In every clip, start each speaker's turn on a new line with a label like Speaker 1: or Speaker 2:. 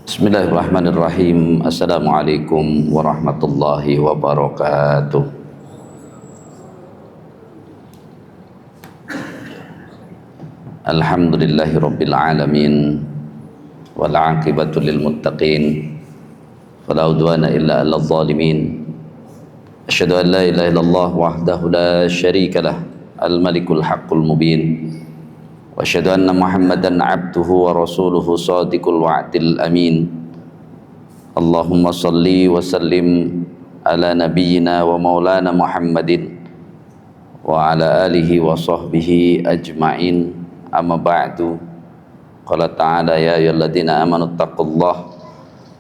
Speaker 1: Bismillahirrahmanirrahim. Assalamualaikum warahmatullahi wabarakatuh. Alhamdulillahi rabbil alamin, wal aqibatu lil muttaqin, wala udwana illa 'alal zalimin. Asyhadu an la ilaha illallah wahdahu la syarika lah, al malikul haqqul mubin. Wa asyhadu anna Muhammadan 'abduhu wa rasuluhu shadiqul wa'dil amin. Allahumma salli wa sallim ala nabiyyina wa maulana Muhammadin wa ala alihi wa sahbihi ajma'in. Amma ba'du. Qala ta'ala ya ayyuhalladzina amanu taqullaha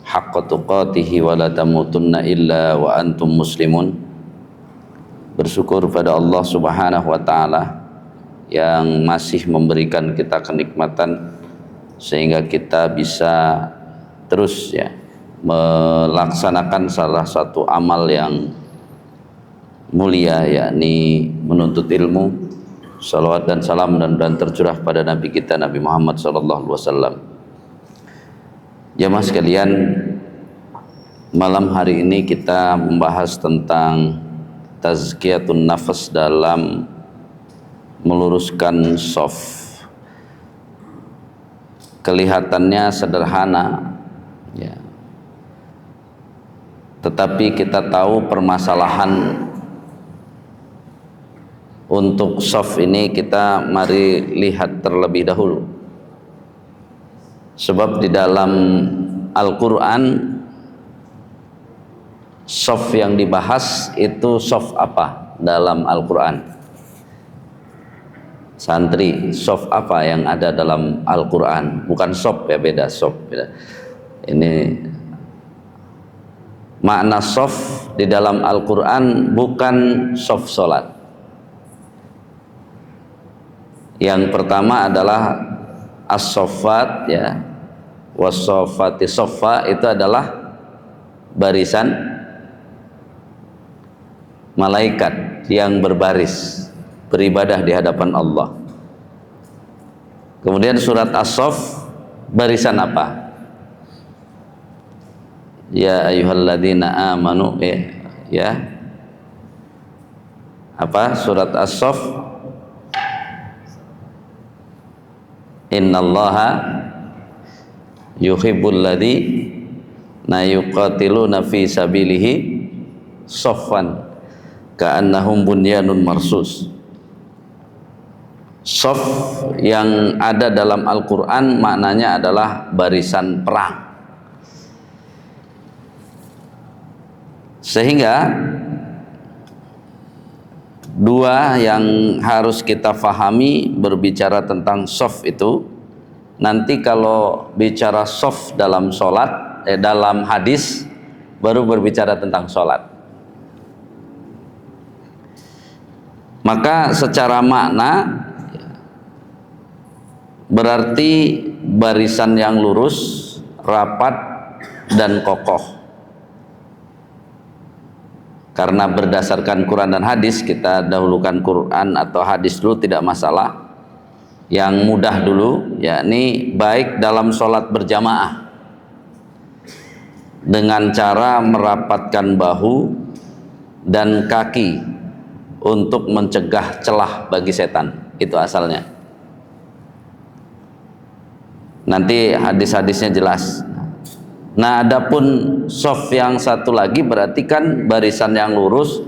Speaker 1: haqqa tuqatih wa la tamutunna illa wa antum muslimun. Bersyukur pada Allah Subhanahu wa taala yang masih memberikan kita kenikmatan sehingga kita bisa terus melaksanakan salah satu amal yang mulia, yakni menuntut ilmu. Salawat dan salam dan tercurah pada Nabi kita Nabi Muhammad SAW. Jamaah sekalian, malam hari ini kita membahas tentang tazkiyatun nafas dalam meluruskan shaf. Kelihatannya sederhana, tetapi kita tahu permasalahan untuk shaf ini. Kita mari lihat terlebih dahulu, sebab di dalam Al-Quran shaf yang dibahas itu shaf apa dalam Al-Quran? Santri, shaf apa yang ada dalam Al-Quran? Bukan shaf ya, beda shaf beda. Ini makna shaf di dalam Al-Quran bukan shaf solat. Yang pertama adalah as-saffat, was-saffati saffa, itu adalah barisan malaikat yang berbaris beribadah di hadapan Allah. Kemudian surat as-saff, barisan apa? Ya ayyuhalladzina amanu, apa surat as-saff? Innallaha yuhibbul ladzina yuqatiluna fi sabilihi shaffan ka'annahum bunyanun marsus. Shaf yang ada dalam Al-Quran maknanya adalah barisan perang. Sehingga dua yang harus kita fahami berbicara tentang shaf itu. Nanti kalau bicara shaf dalam sholat, dalam hadis, baru berbicara tentang sholat. Maka secara makna berarti barisan yang lurus, rapat dan kokoh. Karena berdasarkan Quran dan hadis, kita dahulukan Quran atau hadis dulu, tidak masalah. Yang mudah dulu, yakni baik dalam sholat berjamaah dengan cara merapatkan bahu dan kaki untuk mencegah celah bagi setan. Itu asalnya. Nanti hadis-hadisnya jelas. Nah, adapun shaf yang satu lagi berarti kan barisan yang lurus,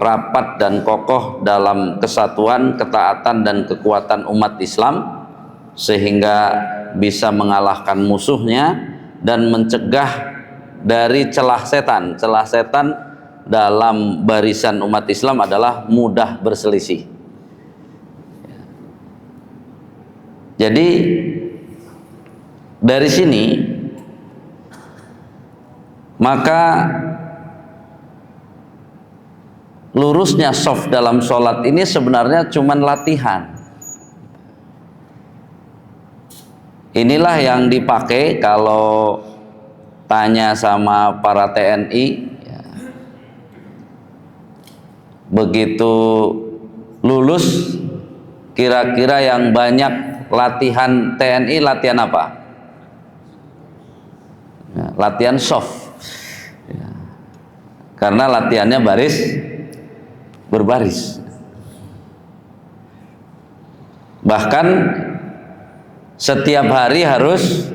Speaker 1: rapat dan kokoh dalam kesatuan, ketaatan dan kekuatan umat Islam, sehingga bisa mengalahkan musuhnya dan mencegah dari celah setan. Celah setan dalam barisan umat Islam adalah mudah berselisih. Jadi dari sini maka lurusnya shaf dalam sholat ini sebenarnya cuman latihan. Inilah yang dipakai kalau tanya sama para TNI, begitu lulus, kira-kira yang banyak latihan TNI latihan apa? latihan soft. Ya. Karena latihannya berbaris. Bahkan setiap hari harus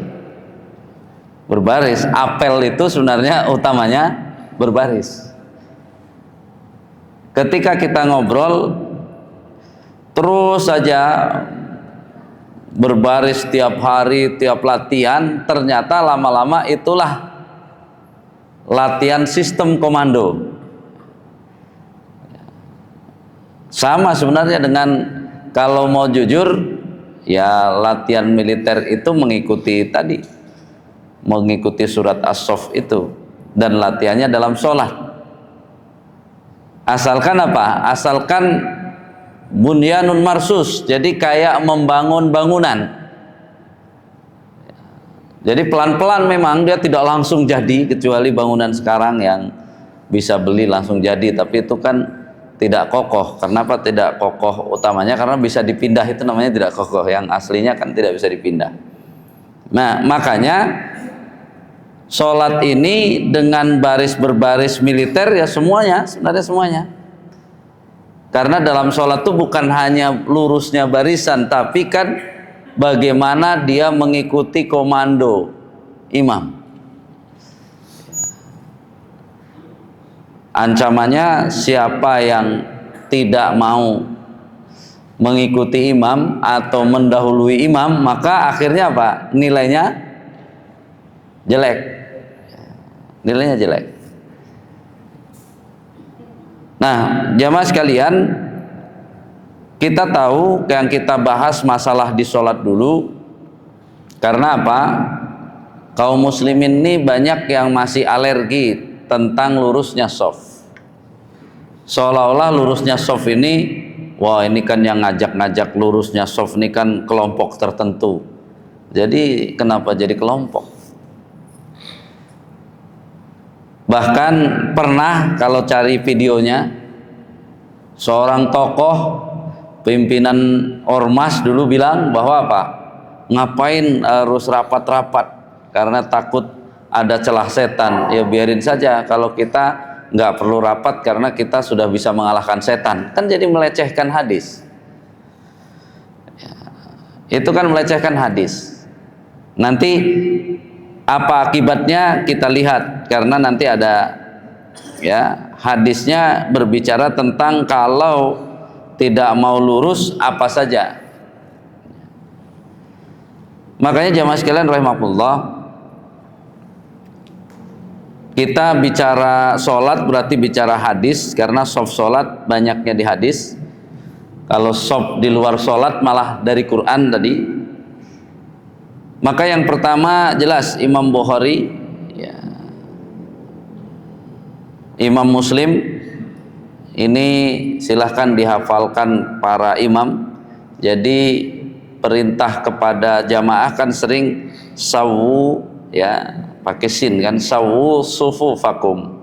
Speaker 1: berbaris. Apel itu sebenarnya utamanya berbaris. Ketika kita ngobrol terus saja berbaris tiap hari, tiap latihan, ternyata lama-lama itulah latihan sistem komando. Sama sebenarnya dengan kalau mau jujur, ya latihan militer itu mengikuti surat As-Saff itu, dan latihannya dalam sholat. Asalkan apa? Asalkan bunyanun marsus, jadi kayak membangun bangunan. Jadi pelan-pelan memang, dia tidak langsung jadi, kecuali bangunan sekarang yang bisa beli langsung jadi, tapi itu kan tidak kokoh. Kenapa tidak kokoh? Utamanya karena bisa dipindah, itu namanya tidak kokoh. Yang aslinya kan tidak bisa dipindah. Nah, makanya sholat ini dengan baris berbaris militer ya sebenarnya semuanya. Karena dalam sholat itu bukan hanya lurusnya barisan, tapi kan bagaimana dia mengikuti komando imam. Ancamannya siapa yang tidak mau mengikuti imam atau mendahului imam, maka akhirnya apa? Nilainya jelek. Nah, jamaah sekalian, kita tahu yang kita bahas masalah di sholat dulu. Karena apa? Kaum muslimin ini banyak yang masih alergi tentang lurusnya shaf. Seolah-olah lurusnya shaf ini, wah ini kan yang ngajak-ngajak lurusnya shaf ini kan kelompok tertentu. Jadi kenapa jadi kelompok? Bahkan pernah kalau cari videonya, seorang tokoh pimpinan ormas dulu bilang bahwa apa? Ngapain harus rapat-rapat? Karena takut ada celah setan. Ya biarin saja kalau kita nggak perlu rapat karena kita sudah bisa mengalahkan setan. Kan jadi melecehkan hadis. Ya, itu kan melecehkan hadis. Nanti apa akibatnya kita lihat, karena nanti ada ya hadisnya berbicara tentang kalau tidak mau lurus apa saja. Makanya jamaah sekalian rahimakumullah, kita bicara sholat berarti bicara hadis, karena shaf sholat banyaknya di hadis. Kalau shaf di luar sholat malah dari Quran tadi. Maka yang pertama jelas Imam Bukhari, ya, Imam Muslim, ini silahkan dihafalkan para imam. Jadi perintah kepada jamaah kan sering sawu, ya pakai sin kan, sawu sufufakum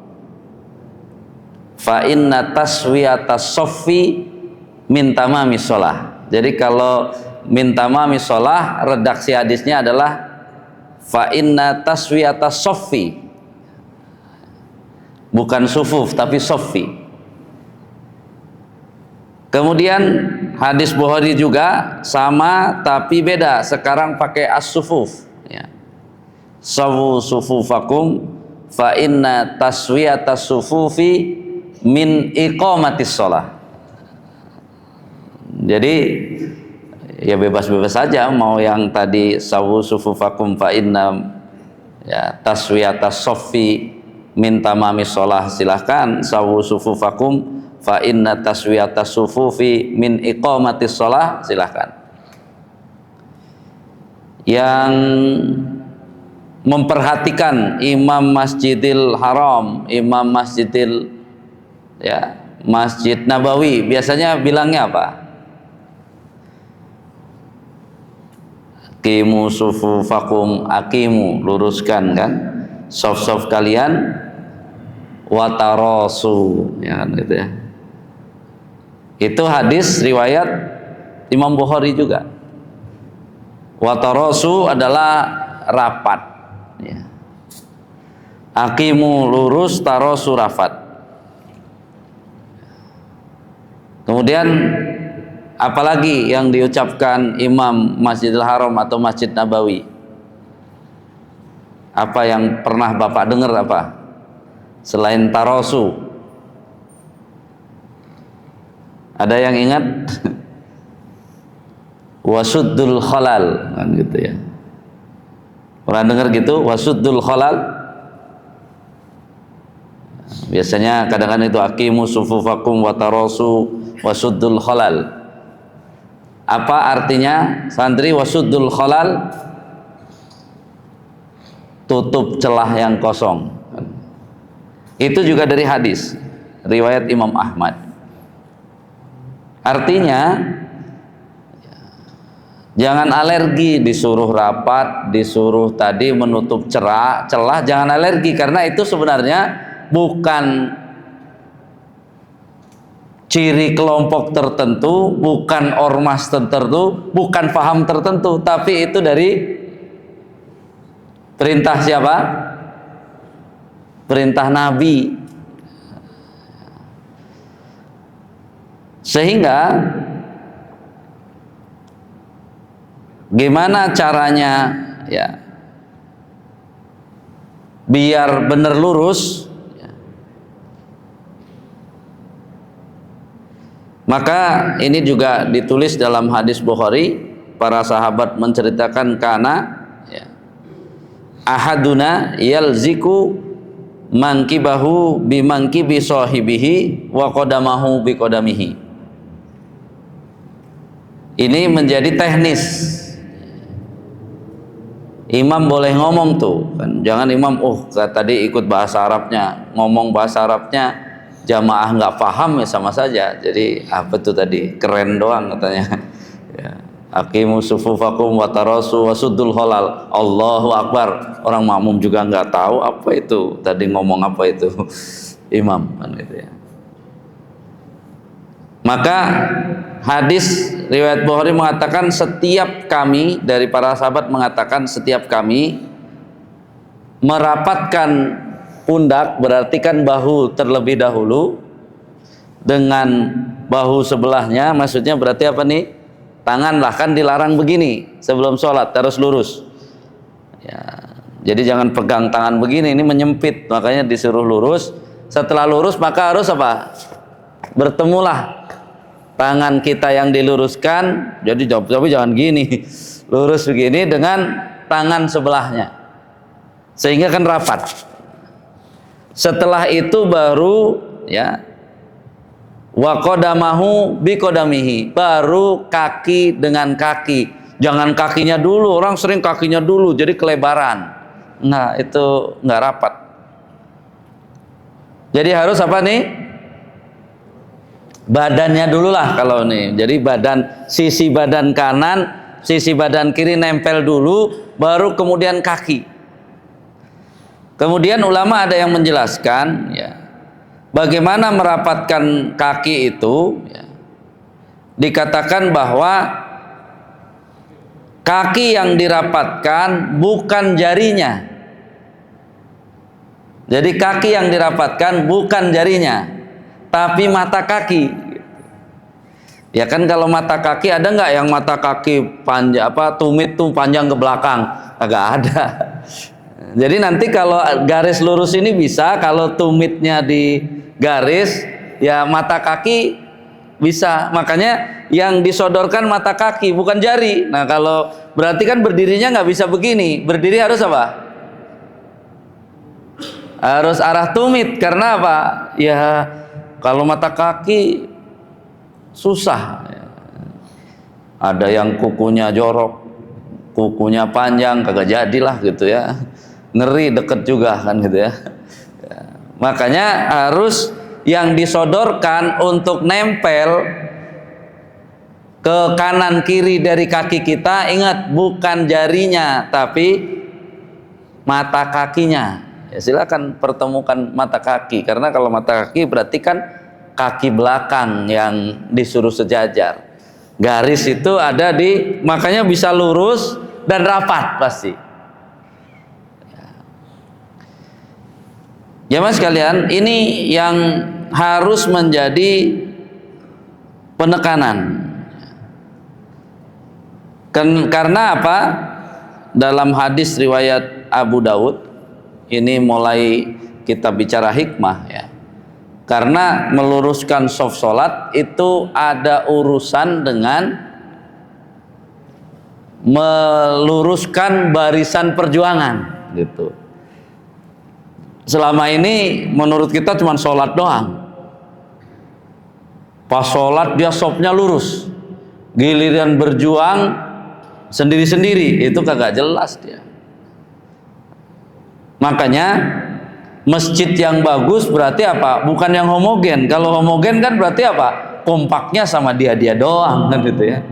Speaker 1: fa inna taswiyatas soffi min tamamis sholah. Jadi kalau min tamamis sholah, redaksi hadisnya adalah fa inna taswiyatas soffi, bukan sufuf tapi soffi. Kemudian hadis Bukhari juga sama tapi beda, sekarang pakai as-sufuf, ya. Sawu sufufakum fa inna taswiyatas sufufi min iqamatis sholah. Jadi ya bebas-bebas saja, mau yang tadi sawu sufufakum fa inna ya taswiyatas soffi min tamamis sholah, silahkan sawu sufufakum fa inna taswiyatas sufufi min iqamatis sholah, silahkan. Yang memperhatikan imam Masjidil Haram, imam Masjidil ya Masjid Nabawi, biasanya bilangnya apa? Aqimu sufufakum, aqimu, luruskan kan shaf-shaf kalian, watarasu, ya kan gitu ya. Itu hadis riwayat Imam Bukhari juga. Watarasu adalah rapat, ya. Aqimu lurus, tarosu rafat. Kemudian apalagi yang diucapkan Imam Masjidil Haram atau Masjid Nabawi? Apa yang pernah Bapak dengar apa? Selain tarosu. Ada yang ingat? Wasuddul khalal, kan gitu ya. Pernah dengar gitu? Wasuddul khalal. Biasanya kadang-kadang itu aqimu sufufakum wa tarasu wasuddul khalal. Apa artinya santri wasuddul khalal? Tutup celah yang kosong. Itu juga dari hadis riwayat Imam Ahmad. Artinya jangan alergi, disuruh rapat, disuruh tadi menutup celah, jangan alergi, karena itu sebenarnya bukan ciri kelompok tertentu, bukan ormas tertentu, bukan paham tertentu, tapi itu dari perintah siapa? Perintah Nabi. Sehingga gimana caranya ya biar benar lurus ya. Maka ini juga ditulis dalam hadis Bukhari, para sahabat menceritakan kana ya, ahaduna yalziku mankibahu bimangkibi sahibihi wa qadamahu biqadamihi. Ini menjadi teknis. Imam boleh ngomong tuh kan, jangan imam tadi ikut bahasa Arabnya, ngomong bahasa Arabnya jamaah nggak paham ya sama saja. Jadi apa tuh tadi, keren doang katanya ya. Aqimu sufufakum wa tarasu wasuddul khalal, Allahu Akbar, orang makmum juga nggak tahu apa itu tadi ngomong apa itu imam kan gitu ya. Maka hadis riwayat Bukhari mengatakan setiap kami, dari para sahabat mengatakan setiap kami merapatkan pundak, berarti kan bahu terlebih dahulu dengan bahu sebelahnya, maksudnya berarti apa nih? Tangan lah, kan dilarang begini sebelum sholat, harus lurus ya. Jadi jangan pegang tangan begini, ini menyempit, makanya disuruh lurus. Setelah lurus maka harus apa? Bertemulah tangan kita yang diluruskan, jadi tapi jangan gini, lurus begini dengan tangan sebelahnya, sehingga kan rapat. Setelah itu baru ya wa qadamahu bi qadamihi, baru kaki dengan kaki. Jangan kakinya dulu, orang sering kakinya dulu jadi kelebaran. Nah, itu nggak rapat. Jadi harus apa nih? Badannya dulu lah kalau nih. Jadi sisi badan kanan, sisi badan kiri nempel dulu, baru kemudian kaki. Kemudian ulama ada yang menjelaskan ya, bagaimana merapatkan kaki itu ya. Dikatakan bahwa kaki yang dirapatkan bukan jarinya. Jadi kaki yang dirapatkan bukan jarinya, tapi mata kaki. Ya kan, kalau mata kaki ada nggak yang mata kaki panjang, tumit tuh panjang ke belakang? Agak ada. Jadi nanti kalau garis lurus ini bisa, kalau tumitnya di garis, ya mata kaki bisa. Makanya yang disodorkan mata kaki bukan jari. Nah kalau berarti kan berdirinya nggak bisa begini. Berdiri harus apa? Harus arah tumit. Karena apa? Ya kalau mata kaki susah. Ada yang kukunya jorok, kukunya panjang, kagak jadilah gitu ya. Ngeri, deket juga kan gitu ya. Makanya harus yang disodorkan untuk nempel ke kanan kiri dari kaki kita, ingat bukan jarinya tapi mata kakinya. Ya silakan pertemukan mata kaki, karena kalau mata kaki berarti kan kaki belakang yang disuruh sejajar. Garis itu ada di, makanya bisa lurus dan rapat pasti. Jamaah sekalian, ini yang harus menjadi penekanan. Karena apa? Dalam hadis riwayat Abu Daud, ini mulai kita bicara hikmah ya. Karena meluruskan shaf sholat itu ada urusan dengan meluruskan barisan perjuangan gitu. Selama ini menurut kita cuma sholat doang. Pas sholat dia shafnya lurus, giliran berjuang sendiri-sendiri itu kagak jelas dia. Makanya masjid yang bagus berarti apa? Bukan yang homogen. Kalau homogen kan berarti apa? Kompaknya sama dia doang kan gitu ya.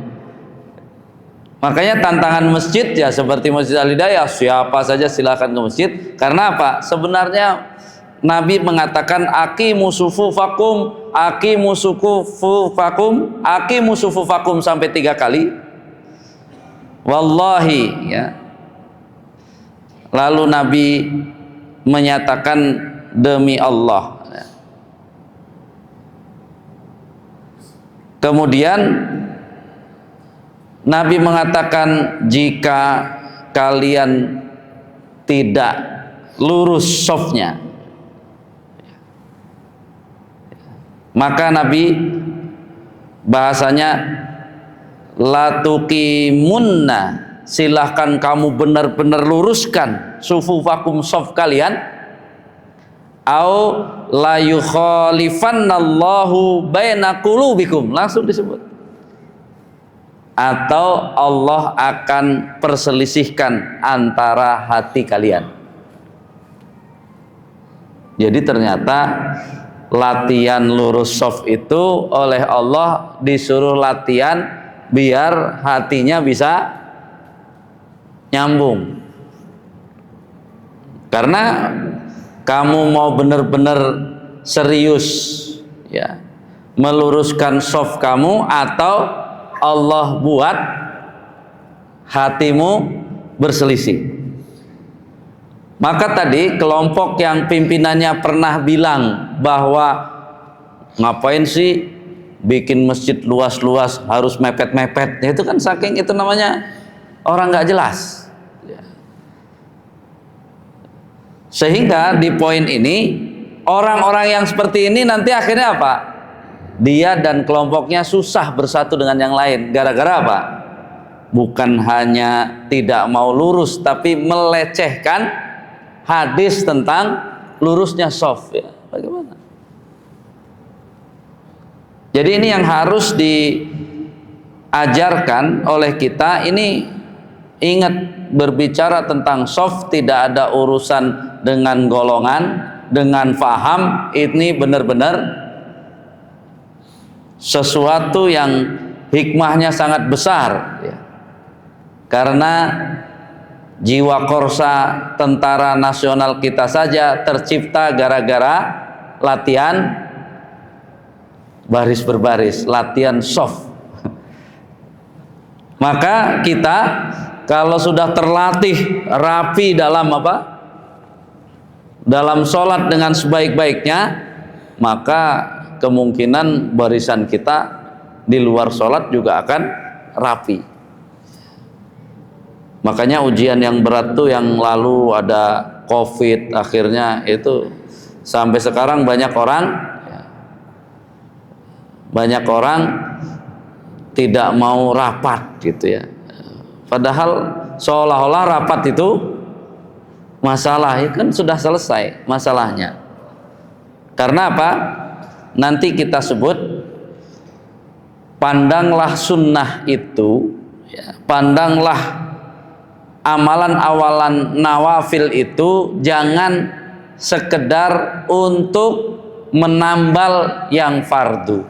Speaker 1: Makanya tantangan masjid ya seperti Masjid Al-Hidayah, siapa saja silakan ke masjid. Karena apa? Sebenarnya Nabi mengatakan aqimu sufufakum, aqimu sufufakum, aqimu sufufakum sampai 3 kali. Wallahi ya. Lalu Nabi menyatakan demi Allah. Kemudian Nabi mengatakan jika kalian tidak lurus shafnya, maka Nabi bahasanya latuqimunna, silahkan kamu benar-benar luruskan sufufakum shaf kalian, au la yukhalifannallahu baina qulubikum, langsung disebut, atau Allah akan perselisihkan antara hati kalian. Jadi ternyata latihan lurus shaf itu oleh Allah disuruh latihan biar hatinya bisa nyambung. Karena kamu mau benar-benar serius ya meluruskan shaf kamu, atau Allah buat hatimu berselisih. Maka tadi kelompok yang pimpinannya pernah bilang bahwa ngapain sih bikin masjid luas-luas harus mepet-mepet, itu kan saking itu namanya orang nggak jelas. Sehingga di poin ini orang-orang yang seperti ini nanti akhirnya apa? Dia dan kelompoknya susah bersatu dengan yang lain. Gara-gara apa? Bukan hanya tidak mau lurus, tapi melecehkan hadis tentang lurusnya shaf ya. Bagaimana? Jadi ini yang harus diajarkan oleh kita. Ini ingat, berbicara tentang shaf tidak ada urusan dengan golongan, dengan faham. Ini benar-benar sesuatu yang hikmahnya sangat besar ya. Karena jiwa korsa tentara nasional kita saja tercipta gara-gara latihan baris berbaris, latihan shaf. Maka kita kalau sudah terlatih rapi dalam apa? Dalam sholat dengan sebaik-baiknya, maka kemungkinan barisan kita di luar sholat juga akan rapi. Makanya ujian yang berat tuh yang lalu ada COVID, akhirnya itu sampai sekarang banyak orang tidak mau rapat gitu ya. Padahal seolah-olah rapat itu masalah, ya kan sudah selesai masalahnya. Karena apa? Nanti kita sebut, pandanglah sunnah itu ya, pandanglah amalan-awalan nawafil itu jangan sekedar untuk menambal yang fardu.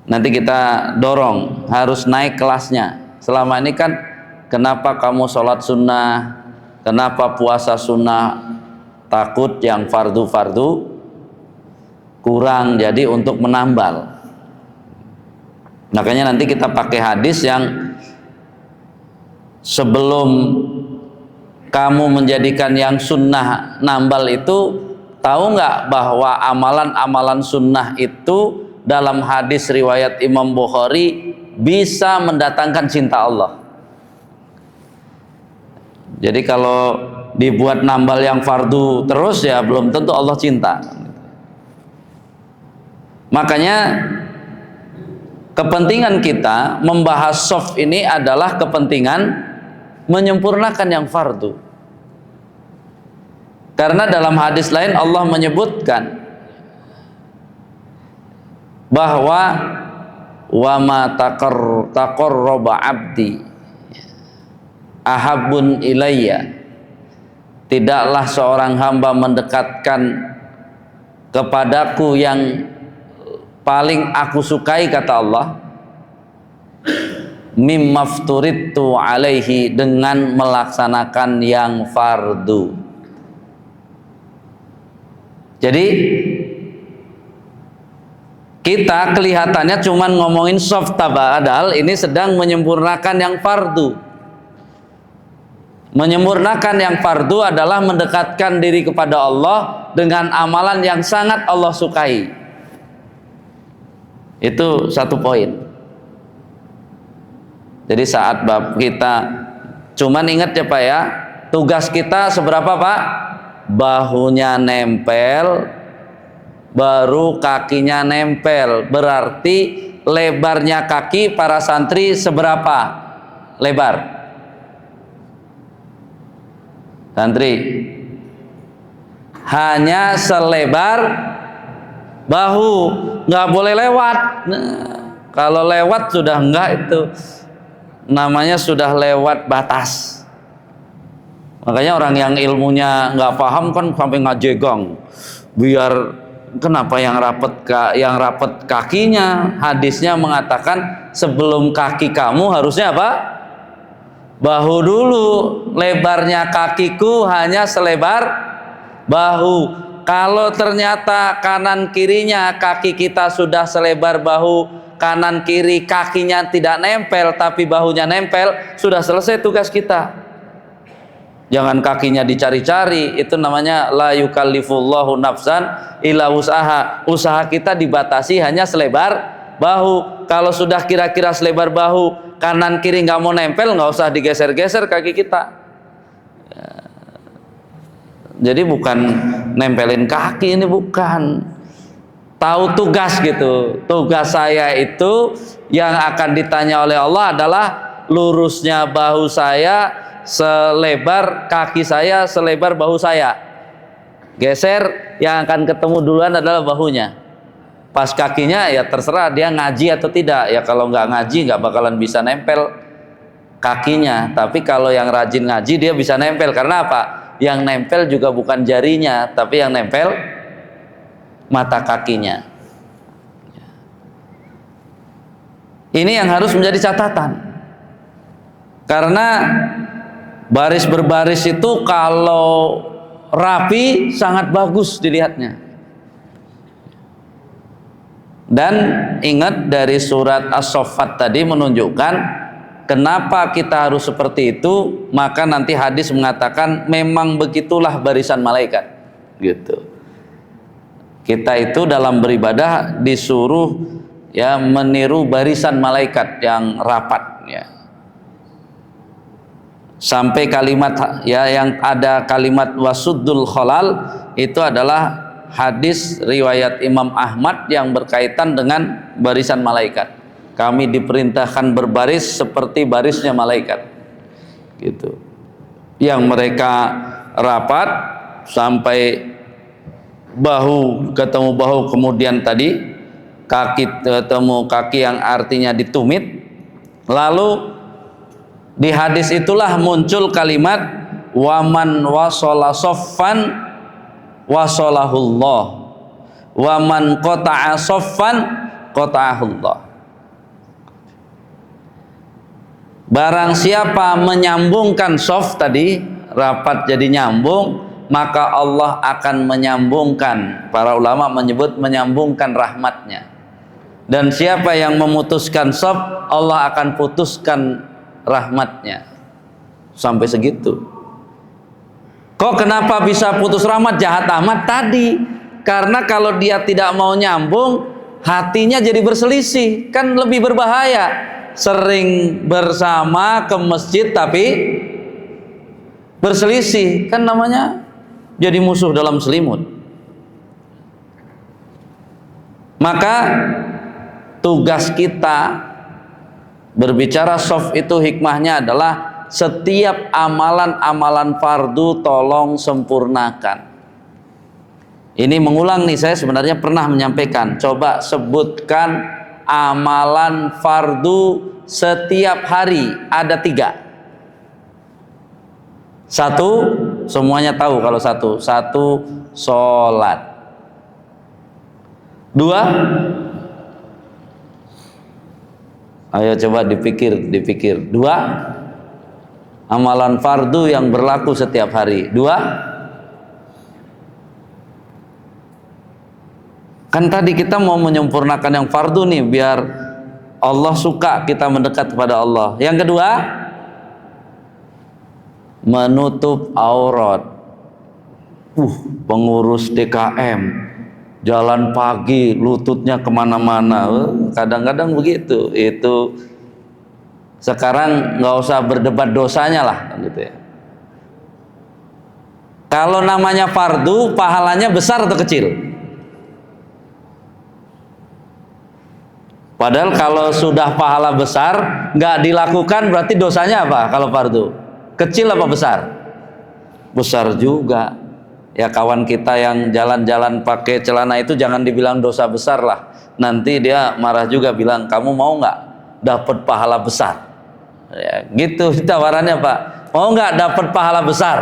Speaker 1: Nanti kita dorong harus naik kelasnya. Selama ini kan kenapa kamu sholat sunnah, kenapa puasa sunnah, takut yang fardu-fardu kurang, jadi untuk menambal. Makanya nanti kita pakai hadis yang sebelum kamu menjadikan yang sunnah nambal itu, tahu nggak bahwa amalan-amalan sunnah itu dalam hadis riwayat Imam Bukhari bisa mendatangkan cinta Allah. Jadi kalau dibuat nambal yang fardu terus, ya belum tentu Allah cinta. Makanya kepentingan kita membahas soft ini adalah kepentingan menyempurnakan yang fardu. Karena dalam hadis lain Allah menyebutkan bahwa wa ma taqarraba abdi ahabun ilayya, tidaklah seorang hamba mendekatkan kepadaku yang paling aku sukai, kata Allah, mimmafturidtu alaihi, dengan melaksanakan yang fardu. Jadi kita kelihatannya cuman ngomongin soft, padahal ini sedang menyempurnakan yang fardu. Menyempurnakan yang fardu adalah mendekatkan diri kepada Allah dengan amalan yang sangat Allah sukai. Itu satu poin. Jadi saat kita cuman ingat ya Pak ya, tugas kita seberapa Pak? Bahunya nempel, baru kakinya nempel. Berarti lebarnya kaki para santri seberapa lebar? Santri hanya selebar bahu, nggak boleh lewat. Nah, kalau lewat sudah enggak, itu namanya sudah lewat batas. Makanya orang yang ilmunya nggak paham kan sampai ngajegang, biar kenapa yang rapat kakinya. Hadisnya mengatakan sebelum kaki kamu harusnya apa? Bahu dulu. Lebarnya kakiku hanya selebar bahu. Kalau ternyata kanan kirinya kaki kita sudah selebar bahu, kanan kiri kakinya tidak nempel tapi bahunya nempel, sudah selesai tugas kita. Jangan kakinya dicari-cari, itu namanya la yukallifullahu nafsan illa wus'aha. Usaha kita dibatasi hanya selebar bahu. Kalau sudah kira-kira selebar bahu, kanan kiri nggak mau nempel, nggak usah digeser-geser kaki kita. Jadi bukan nempelin kaki, ini bukan. Tahu tugas gitu. Tugas saya itu yang akan ditanya oleh Allah adalah lurusnya bahu saya selebar kaki saya, selebar bahu saya. Geser, yang akan ketemu duluan adalah bahunya. Pas kakinya ya terserah dia ngaji atau tidak. Ya kalau nggak ngaji nggak bakalan bisa nempel kakinya. Tapi kalau yang rajin ngaji dia bisa nempel. Karena apa? Yang nempel juga bukan jarinya, tapi yang nempel mata kakinya. Ini yang harus menjadi catatan. Karena baris berbaris itu kalau rapi sangat bagus dilihatnya. Dan ingat dari surat As-Saffat tadi menunjukkan kenapa kita harus seperti itu. Maka nanti hadis mengatakan memang begitulah barisan malaikat, gitu. Kita itu dalam beribadah disuruh ya meniru barisan malaikat yang rapat ya. Sampai kalimat ya yang ada kalimat wasuddul khalal, itu adalah hadis riwayat Imam Ahmad yang berkaitan dengan barisan malaikat. Kami diperintahkan berbaris seperti barisnya malaikat, gitu. Yang mereka rapat sampai bahu ketemu bahu, kemudian tadi kaki ketemu kaki yang artinya ditumit. Lalu di hadis itulah muncul kalimat waman wasala soffan wasolahullah, waman qata'a soffan qata'ahullah. Barang siapa menyambungkan soft tadi, rapat jadi nyambung, maka Allah akan menyambungkan. Para ulama menyebut menyambungkan rahmatnya. Dan siapa yang memutuskan soft, Allah akan putuskan rahmatnya. Sampai segitu. Kok kenapa bisa putus rahmat, jahat amat tadi? Karena kalau dia tidak mau nyambung, hatinya jadi berselisih, kan lebih berbahaya. Sering bersama ke masjid tapi berselisih, kan namanya jadi musuh dalam selimut. Maka tugas kita berbicara soft itu hikmahnya adalah setiap amalan-amalan fardu tolong sempurnakan. Ini mengulang nih, saya sebenarnya pernah menyampaikan. Coba sebutkan amalan fardu setiap hari, ada 3. 1, semuanya tahu kalau 1. 1, sholat. 2, ayo coba dipikir. 2, amalan fardu yang berlaku setiap hari. 2, kan tadi kita mau menyempurnakan yang fardu nih, biar Allah suka kita mendekat kepada Allah. Yang kedua, menutup aurat. Pengurus DKM jalan pagi lututnya kemana-mana, kadang-kadang begitu. Itu sekarang nggak usah berdebat dosanya lah, gitu ya. Kalau namanya fardu, pahalanya besar atau kecil? Padahal kalau sudah pahala besar nggak dilakukan, berarti dosanya apa kalau fardu? Kecil apa besar? Besar juga. Ya, kawan kita yang jalan-jalan pakai celana itu jangan dibilang dosa besar lah. Nanti dia marah juga, bilang kamu mau nggak dapat pahala besar? Ya, gitu tawarannya Pak. Mau nggak dapat pahala besar?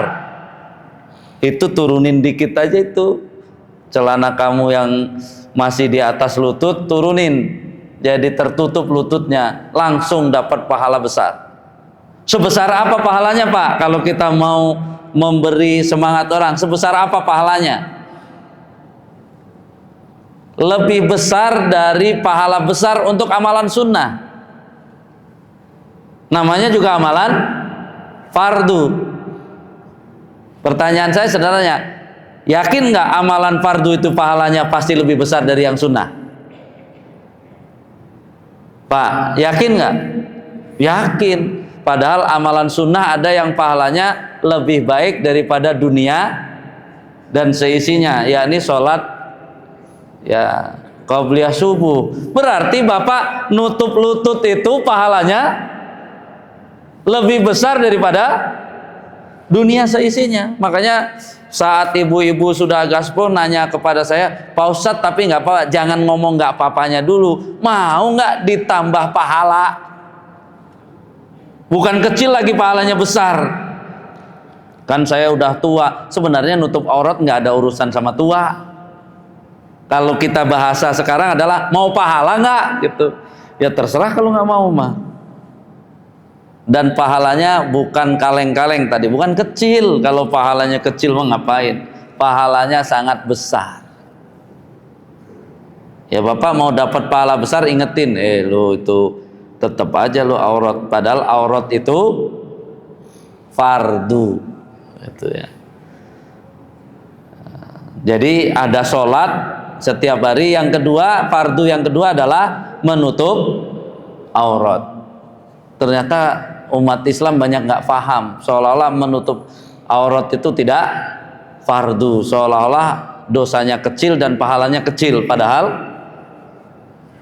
Speaker 1: Itu turunin dikit aja itu celana kamu yang masih di atas lutut, turunin jadi tertutup lututnya, langsung dapat pahala besar. Sebesar apa pahalanya Pak? Kalau kita mau memberi semangat orang, sebesar apa pahalanya? Lebih besar dari pahala besar untuk amalan sunnah. Namanya juga amalan fardu. Pertanyaan saya sederhananya, yakin nggak amalan fardu itu pahalanya pasti lebih besar dari yang sunnah? Pak, yakin nggak? Yakin. Padahal amalan sunnah ada yang pahalanya lebih baik daripada dunia dan seisinya, yakni sholat ya qabliyah subuh. Berarti Bapak nutup lutut itu pahalanya lebih besar daripada dunia seisinya. Makanya saat ibu-ibu sudah gaspol nanya kepada saya, Pak Ustadz tapi nggak apa, jangan ngomong nggak apa-apanya dulu, mau nggak ditambah pahala? Bukan kecil lagi, pahalanya besar. Kan saya udah tua. Sebenarnya nutup aurat nggak ada urusan sama tua. Kalau kita bahasa sekarang adalah mau pahala nggak gitu. Ya terserah kalau nggak mau mah. Dan pahalanya bukan kaleng-kaleng tadi, bukan kecil. Kalau pahalanya kecil mau ngapain? Pahalanya sangat besar. Ya Bapak mau dapat pahala besar, ingetin, lo itu tetap aja lo aurat, padahal aurat itu fardu. Itu ya. Jadi ada sholat setiap hari. Yang kedua, fardu yang kedua adalah menutup aurat. Ternyata umat Islam banyak nggak paham, seolah-olah menutup aurat itu tidak fardu, seolah-olah dosanya kecil dan pahalanya kecil, padahal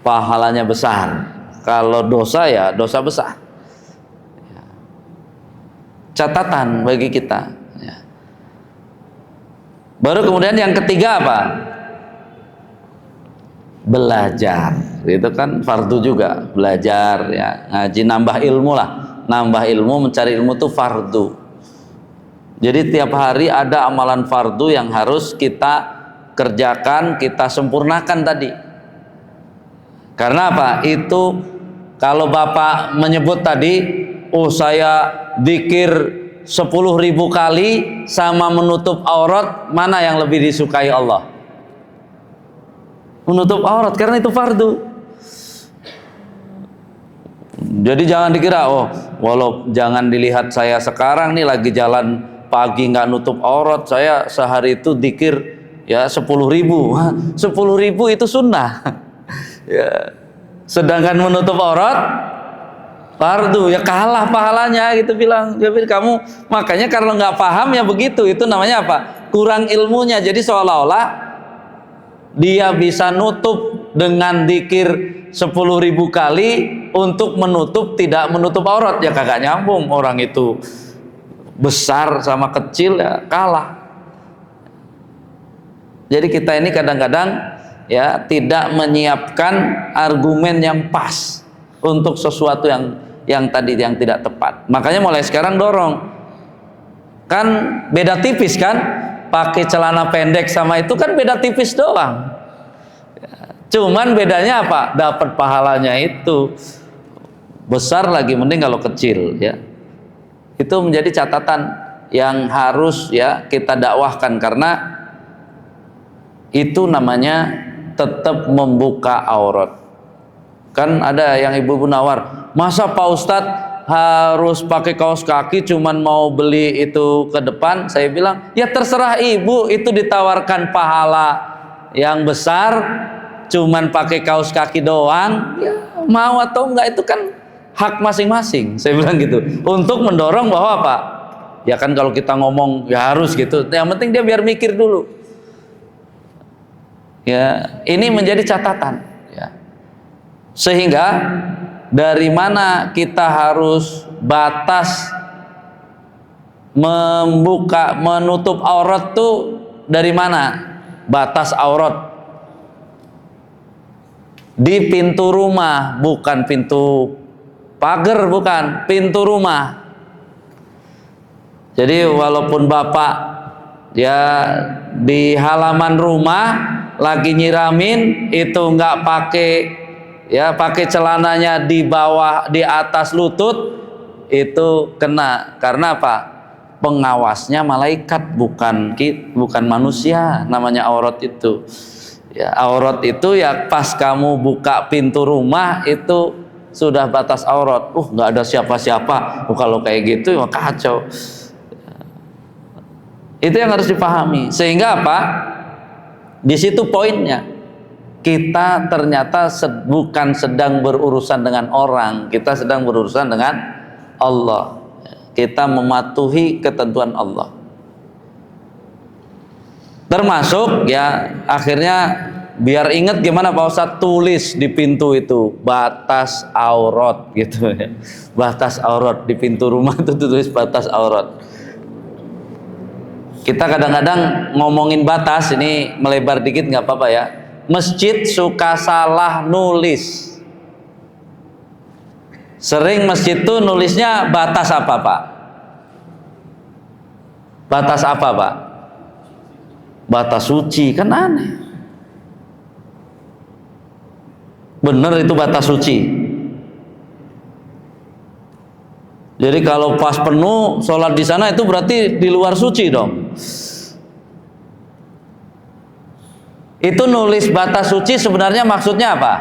Speaker 1: pahalanya besar. Kalau dosa ya dosa besar. Catatan bagi kita. Baru kemudian yang ketiga apa? Belajar. Itu kan fardu juga, belajar ya, ngaji, nambah ilmu lah. Nambah ilmu, mencari ilmu itu fardu. Jadi tiap hari ada amalan fardu yang harus kita kerjakan, kita sempurnakan tadi. Karena apa? Itu kalau Bapak menyebut tadi, oh saya zikir 10.000 kali sama menutup aurat, mana yang lebih disukai Allah? Menutup aurat, karena itu fardu. Jadi jangan dikira, oh walau jangan dilihat saya sekarang nih lagi jalan pagi nggak nutup aurat, saya sehari itu dzikir ya 10.000. 10.000 itu sunnah. Ya. Sedangkan menutup aurat fardu, ya kalah pahalanya gitu bilang. Dia bilang kamu, makanya kalau nggak paham ya begitu, itu namanya apa? Kurang ilmunya. Jadi seolah-olah dia bisa nutup dengan dzikir 10.000 kali untuk menutup tidak menutup aurat, ya kagak nyambung. Orang itu besar sama kecil ya kalah. Jadi kita ini kadang-kadang ya tidak menyiapkan argumen yang pas untuk sesuatu yang tadi yang tidak tepat. Makanya mulai sekarang dorong, kan beda tipis kan, pakai celana pendek sama itu kan beda tipis doang. Cuman bedanya apa? Dapat pahalanya itu besar lagi, mending kalau kecil ya. Itu menjadi catatan yang harus ya kita dakwahkan, karena itu namanya tetap membuka aurat. Kan ada yang ibu-ibu nawar, masa Pak Ustadz harus pakai kaos kaki cuman mau beli itu ke depan? Saya bilang ya terserah ibu, itu ditawarkan pahala yang besar cuman pakai kaos kaki doang, ya mau atau enggak itu kan hak masing-masing. Saya bilang gitu, untuk mendorong bahwa apa ya, kan kalau kita ngomong ya harus gitu, yang penting dia biar mikir dulu ya. Ini menjadi catatan ya, sehingga dari mana kita harus batas membuka menutup aurat tuh, dari mana batas aurat? Di pintu rumah, bukan pintu pagar, bukan pintu rumah. Jadi walaupun bapak ya di halaman rumah lagi nyiramin, itu nggak pakai ya, pakai celananya di bawah di atas lutut, itu kena. Karena apa? Pengawasnya malaikat, bukan manusia. Namanya aurat itu ya, aurat itu ya pas kamu buka pintu rumah itu sudah batas aurat. Nggak ada siapa-siapa. Kalau kayak gitu ya kacau. Itu yang harus dipahami. Sehingga apa? Di situ poinnya. Kita ternyata bukan sedang berurusan dengan orang, kita sedang berurusan dengan Allah. Kita mematuhi ketentuan Allah. Termasuk ya akhirnya biar ingat gimana Pak Ustadz, tulis di pintu itu batas aurat gitu ya. Batas aurat di pintu rumah itu tulis batas aurat. Kita kadang-kadang ngomongin batas, ini melebar dikit nggak apa-apa ya. Masjid suka salah nulis. Sering masjid tuh nulisnya batas apa Pak? Batas apa Pak? Batas suci, kan aneh. Bener itu batas suci. Jadi kalau pas penuh sholat di sana itu berarti di luar suci dong. Itu nulis batas suci sebenarnya maksudnya apa?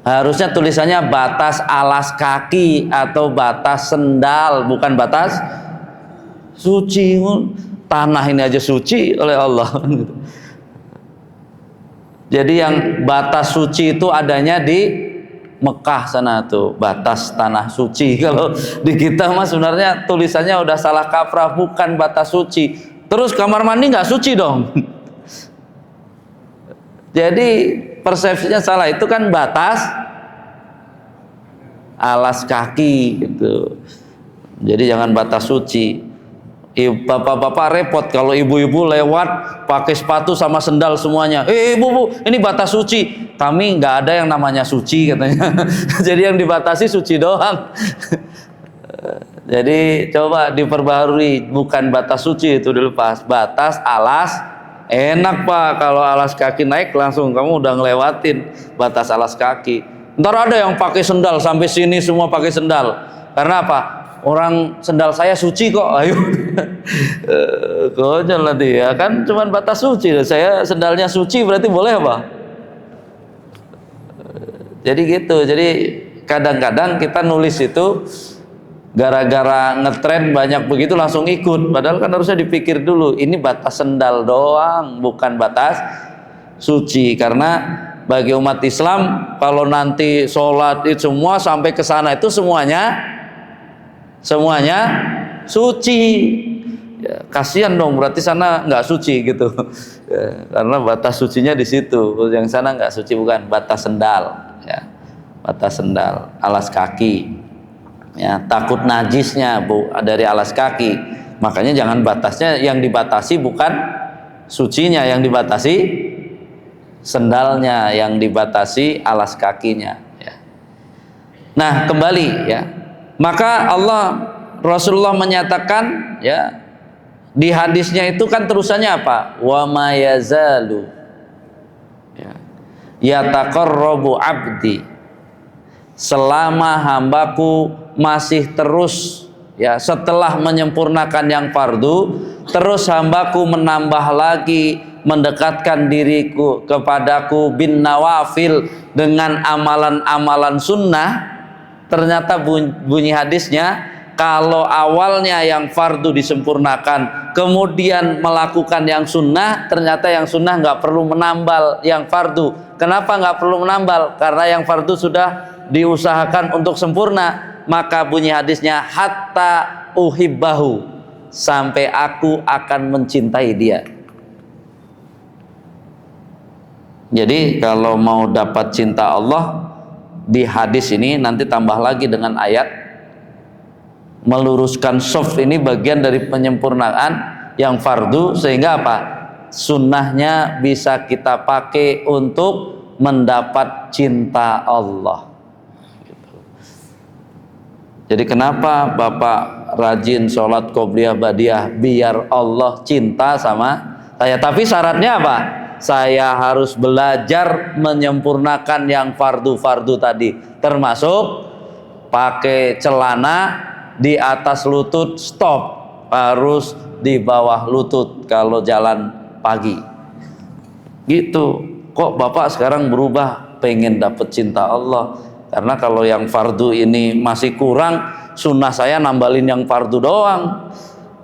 Speaker 1: Harusnya tulisannya batas alas kaki atau batas sendal, bukan batas suci. Tanah ini aja suci oleh Allah. Jadi yang batas suci itu adanya di Mekah sana tuh, batas tanah suci. Kalau di kita mah sebenarnya tulisannya udah salah kaprah, bukan batas suci. Terus kamar mandi nggak suci dong. Jadi persepsinya salah, itu kan batas alas kaki gitu. Jadi jangan batas suci. Bapak-bapak repot kalau ibu-ibu lewat pakai sepatu sama sendal semuanya. Ibu, ini batas suci. Kami nggak ada yang namanya suci katanya. Jadi yang dibatasi suci doang. Jadi coba diperbarui, bukan batas suci itu dilepas, batas alas. Enak Pak, kalau alas kaki naik langsung kamu udah ngelewatin batas alas kaki. Ntar ada yang pakai sendal sampai sini semua pakai sendal. Karena apa? Orang sendal saya suci kok. Ayo. Konyol nanti ya, kan cuman batas suci. Saya sendalnya suci berarti boleh apa? Jadi gitu. Jadi kadang-kadang kita nulis itu gara-gara ngetren banyak begitu langsung ikut, padahal kan harusnya dipikir dulu, ini batas sendal doang, bukan batas suci. Karena bagi umat Islam kalau nanti sholat itu semua sampai ke sana itu semuanya suci, ya, kasihan dong, berarti sana nggak suci gitu. Ya, karena batas sucinya di situ, yang sana nggak suci, bukan batas sendal, ya, batas sendal, alas kaki, ya, takut najisnya dari alas kaki, makanya jangan batasnya, yang dibatasi bukan sucinya, yang dibatasi sendalnya, yang dibatasi alas kakinya, ya. Nah, kembali, ya, maka Rasulullah menyatakan, ya, di hadisnya itu kan terusannya apa? Wa ma yazalu, ya, yataqarrabu abdi, selama hambaku masih terus, ya, setelah menyempurnakan yang fardu, terus hambaku menambah lagi, mendekatkan diriku kepadaku bin nawafil, dengan amalan-amalan sunnah. Ternyata bunyi hadisnya, kalau awalnya yang fardu disempurnakan, kemudian melakukan yang sunnah, ternyata yang sunnah nggak perlu menambal yang fardu. Kenapa nggak perlu menambal? Karena yang fardu sudah diusahakan untuk sempurna. Maka bunyi hadisnya, hatta uhibbahu, sampai aku akan mencintai dia. Jadi kalau mau dapat cinta Allah, di hadis ini nanti tambah lagi dengan ayat, meluruskan soft, ini bagian dari penyempurnaan yang fardu, sehingga apa? Sunnahnya bisa kita pakai untuk mendapat cinta Allah. Jadi kenapa Bapak rajin sholat qobliyah badiah? Biar Allah cinta sama saya. Tapi syaratnya apa? Saya harus belajar menyempurnakan yang fardu-fardu tadi, termasuk pakai celana di atas lutut stop, harus di bawah lutut kalau jalan pagi. Gitu. Kok Bapak sekarang berubah, pengen dapet cinta Allah? Karena kalau yang fardu ini masih kurang, sunnah saya nambalin yang fardu doang,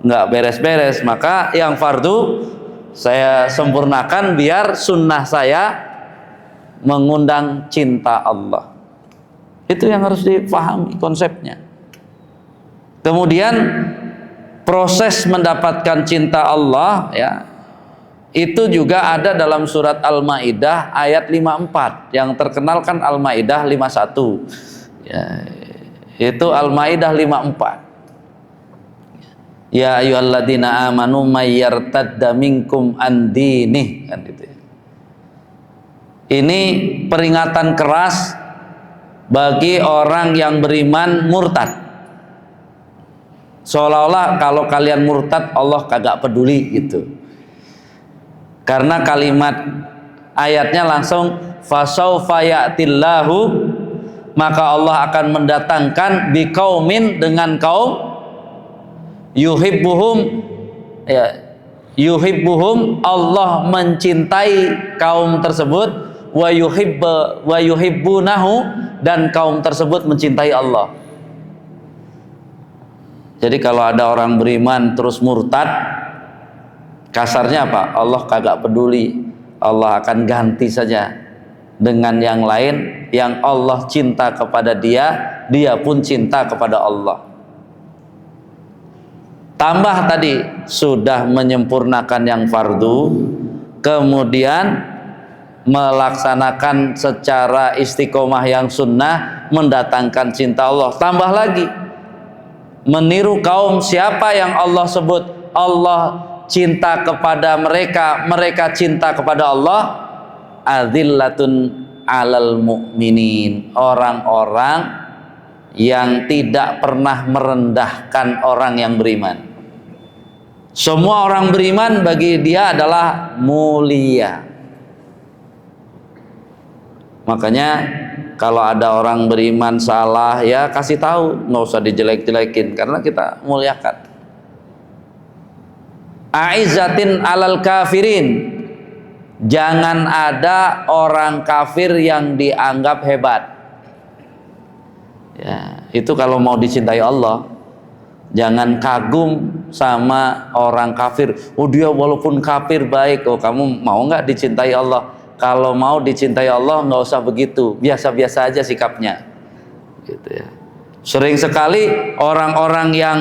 Speaker 1: nggak beres-beres. Maka yang fardu saya sempurnakan biar sunnah saya mengundang cinta Allah. Itu yang harus dipahami konsepnya. Kemudian proses mendapatkan cinta Allah, ya, itu juga ada dalam surat Al-Maidah ayat 54. Yang terkenal kan Al-Maidah 51. Ya, itu Al-Maidah 54. Ya ayyuhalladzina amanu may yartadda minkum an dinih, kan gitu ya. Ini peringatan keras bagi orang yang beriman murtad. Seolah-olah kalau kalian murtad Allah kagak peduli gitu. Karena kalimat ayatnya langsung fasaufa ya'tillahu, maka Allah akan mendatangkan biqaumin, dengan kaum yuhibbuhum, ya, yuhibbuhum, Allah mencintai kaum tersebut, wa yuhibbunahu, dan kaum tersebut mencintai Allah. Jadi kalau ada orang beriman terus murtad, kasarnya apa? Allah kagak peduli, Allah akan ganti saja dengan yang lain yang Allah cinta kepada dia, dia pun cinta kepada Allah. Tambah tadi sudah menyempurnakan yang fardu, kemudian melaksanakan secara istiqomah yang sunnah, mendatangkan cinta Allah. Tambah lagi meniru kaum siapa yang Allah sebut Allah cinta kepada mereka, mereka cinta kepada Allah, adzillatun alal mu'minin, orang-orang yang tidak pernah merendahkan orang yang beriman. Semua orang beriman bagi dia adalah mulia. Makanya kalau ada orang beriman salah, ya kasih tahu, nggak usah dijelek-jelekin, karena kita muliakan. Aizzatin alal kafirin, jangan ada orang kafir yang dianggap hebat. Ya, itu kalau mau dicintai Allah. Jangan kagum sama orang kafir. Oh, dia walaupun kafir baik. Oh, kamu mau nggak dicintai Allah? Kalau mau dicintai Allah nggak usah begitu, biasa-biasa aja sikapnya, gitu ya. Sering sekali orang-orang yang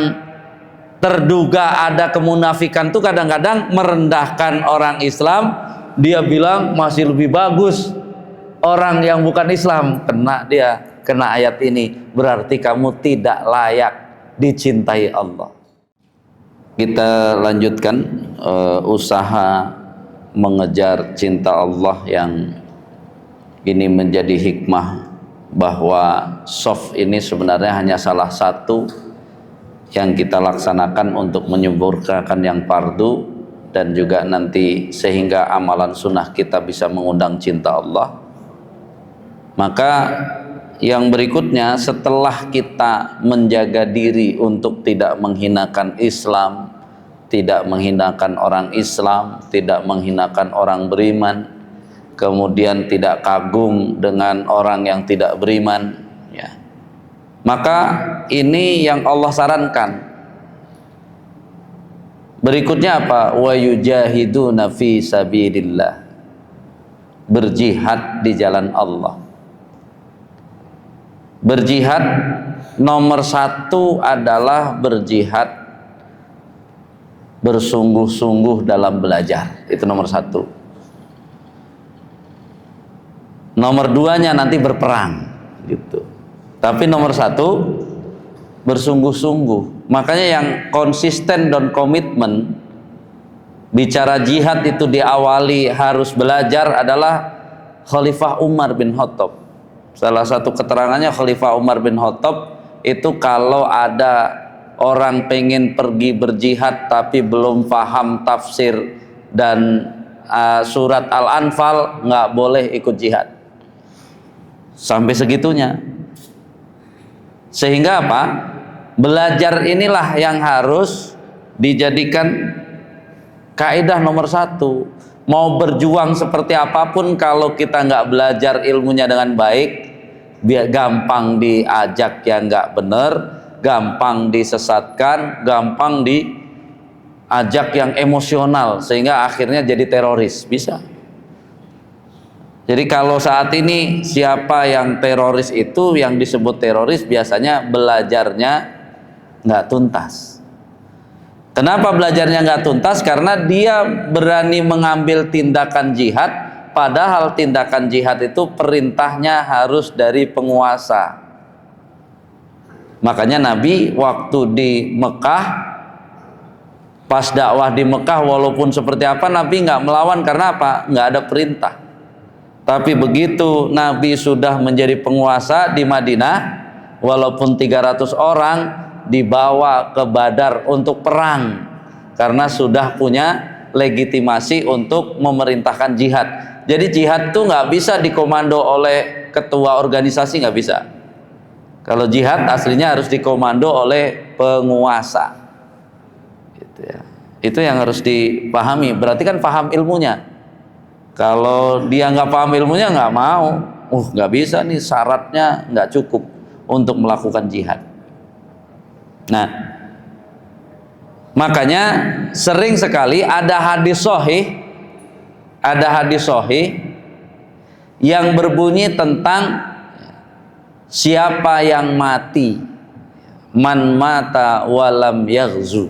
Speaker 1: terduga ada kemunafikan tuh kadang-kadang merendahkan orang Islam. Dia bilang masih lebih bagus orang yang bukan Islam. Kena ayat ini, berarti kamu tidak layak dicintai Allah. Kita lanjutkan usaha mengejar cinta Allah yang ini menjadi hikmah bahwa soft ini sebenarnya hanya salah satu yang kita laksanakan untuk menyempurnakan yang fardu, dan juga nanti sehingga amalan sunnah kita bisa mengundang cinta Allah. Maka yang berikutnya, setelah kita menjaga diri untuk tidak menghinakan Islam, tidak menghinakan orang Islam, tidak menghinakan orang beriman, kemudian tidak kagum dengan orang yang tidak beriman, ya, maka ini yang Allah sarankan. Berikutnya apa? Wa yujahiduna fi sabilillah, berjihad di jalan Allah. Berjihad nomor satu adalah berjihad bersungguh-sungguh dalam belajar. Itu nomor satu. Nomor duanya nanti berperang, gitu. Tapi nomor satu bersungguh-sungguh. Makanya yang konsisten dan komitmen bicara jihad itu diawali harus belajar adalah Khalifah Umar bin Khattab. Salah satu keterangannya, Khalifah Umar bin Khattab itu kalau ada orang pengen pergi berjihad tapi belum paham tafsir dan surat Al-Anfal, nggak boleh ikut jihad. Sampai segitunya. Sehingga apa? Belajar inilah yang harus dijadikan kaidah nomor satu. Mau berjuang seperti apapun, kalau kita nggak belajar ilmunya dengan baik, biar gampang diajak yang nggak benar, gampang disesatkan, gampang diajak yang emosional, sehingga akhirnya jadi teroris, bisa. Jadi kalau saat ini siapa yang teroris itu, yang disebut teroris biasanya belajarnya nggak tuntas. Kenapa belajarnya nggak tuntas? Karena dia berani mengambil tindakan jihad, padahal tindakan jihad itu perintahnya harus dari penguasa. Makanya Nabi waktu di Mekah, pas dakwah di Mekah, walaupun seperti apa Nabi nggak melawan. Karena apa? Nggak ada perintah. Tapi begitu Nabi sudah menjadi penguasa di Madinah, walaupun 300 orang dibawa ke Badar untuk perang, karena sudah punya legitimasi untuk memerintahkan jihad. Jadi jihad tuh nggak bisa dikomando oleh ketua organisasi, nggak bisa. Kalau jihad aslinya harus dikomando oleh penguasa, gitu ya. Itu yang harus dipahami. Berarti kan paham ilmunya. Kalau dia nggak paham ilmunya, nggak mau, nggak bisa nih, syaratnya nggak cukup untuk melakukan jihad. Nah, makanya sering sekali ada hadis sahih yang berbunyi tentang siapa yang mati, man mata walam yaghzu.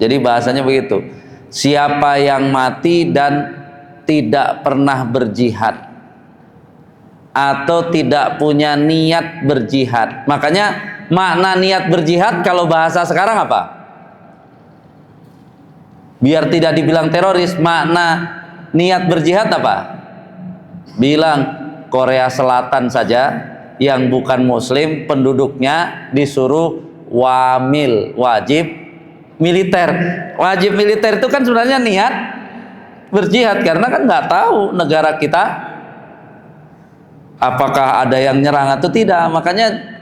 Speaker 1: Jadi bahasanya begitu, siapa yang mati dan tidak pernah berjihad atau tidak punya niat berjihad. Makanya makna niat berjihad kalau bahasa sekarang apa? Biar tidak dibilang teroris, makna niat berjihad apa? Bilang Korea Selatan saja yang bukan muslim, penduduknya disuruh wajib militer. Wajib militer itu kan sebenarnya niat berjihad, karena kan nggak tahu negara kita apakah ada yang nyerang atau tidak. Makanya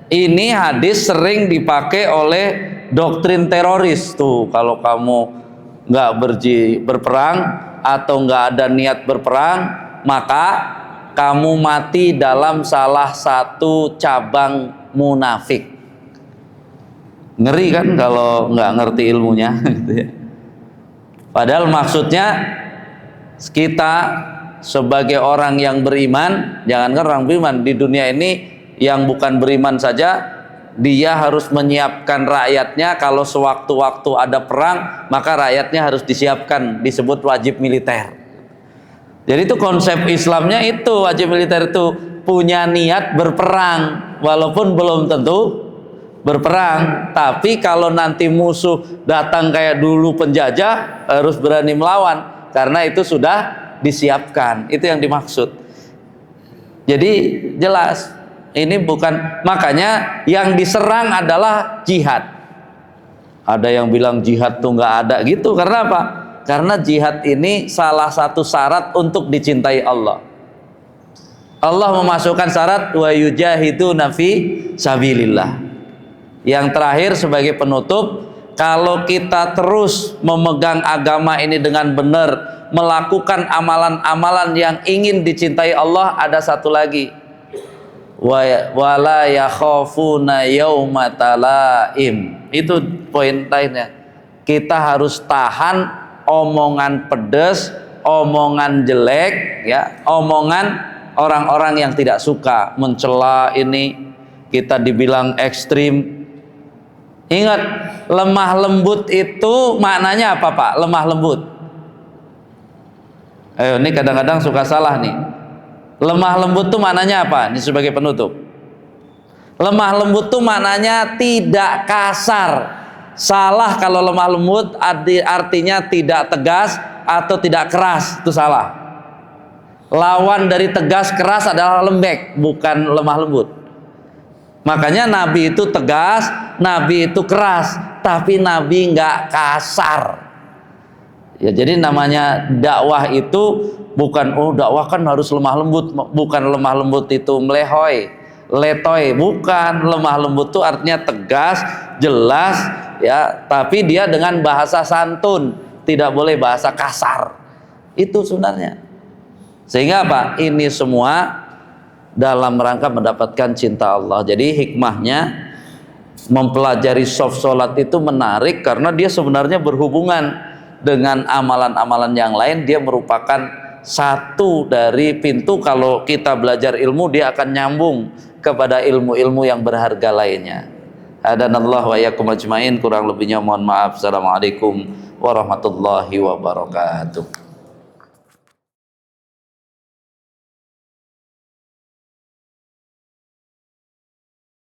Speaker 1: ini hadis sering dipakai oleh doktrin teroris tuh. Kalau kamu nggak berperang atau nggak ada niat berperang, maka kamu mati dalam salah satu cabang munafik. Ngeri kan kalau nggak ngerti ilmunya gitu ya. Padahal maksudnya kita sebagai orang yang beriman, jangankan orang beriman, di dunia ini yang bukan beriman saja dia harus menyiapkan rakyatnya. Kalau sewaktu-waktu ada perang maka rakyatnya harus disiapkan, disebut wajib militer. Jadi itu konsep Islamnya, itu wajib militer itu punya niat berperang walaupun belum tentu berperang, tapi kalau nanti musuh datang kayak dulu penjajah harus berani melawan karena itu sudah disiapkan. Itu yang dimaksud. Jadi jelas ini bukan, makanya yang diserang adalah jihad. Ada yang bilang jihad tuh nggak ada gitu, karena apa? Karena jihad ini salah satu syarat untuk dicintai Allah. Allah memasukkan syarat wa yujahiduna fi sabilillah. Yang terakhir sebagai penutup, kalau kita terus memegang agama ini dengan benar, melakukan amalan-amalan yang ingin dicintai Allah, ada satu lagi, wala yakhafuna yaumata laim. Itu poin lainnya. Kita harus tahan omongan pedas, omongan jelek, ya, omongan orang-orang yang tidak suka, mencela ini, kita dibilang ekstrim. Ingat, lemah lembut itu maknanya apa, Pak? Lemah lembut. Ayo, ini kadang-kadang suka salah nih. Lemah lembut itu maknanya apa? Ini sebagai penutup. Lemah lembut itu maknanya tidak kasar. Salah kalau lemah lembut artinya tidak tegas atau tidak keras, itu salah. Lawan dari tegas keras adalah lembek, bukan lemah lembut. Makanya Nabi itu tegas, Nabi itu keras, tapi Nabi nggak kasar. Ya, jadi namanya dakwah itu bukan dakwah kan harus lemah lembut, bukan lemah lembut itu melehoy, letoy, bukan. Lemah lembut itu artinya tegas, jelas, ya, tapi dia dengan bahasa santun, tidak boleh bahasa kasar. Itu sebenarnya. Sehingga apa? Ini semua dalam rangka mendapatkan cinta Allah. Jadi hikmahnya mempelajari soft salat itu menarik karena dia sebenarnya berhubungan dengan amalan-amalan yang lain. Dia merupakan satu dari pintu, kalau kita belajar ilmu dia akan nyambung kepada ilmu-ilmu yang berharga lainnya. Hadanallahu wa iyyakum ajmain. Kurang lebihnya mohon maaf. Assalamualaikum warahmatullahi wabarakatuh.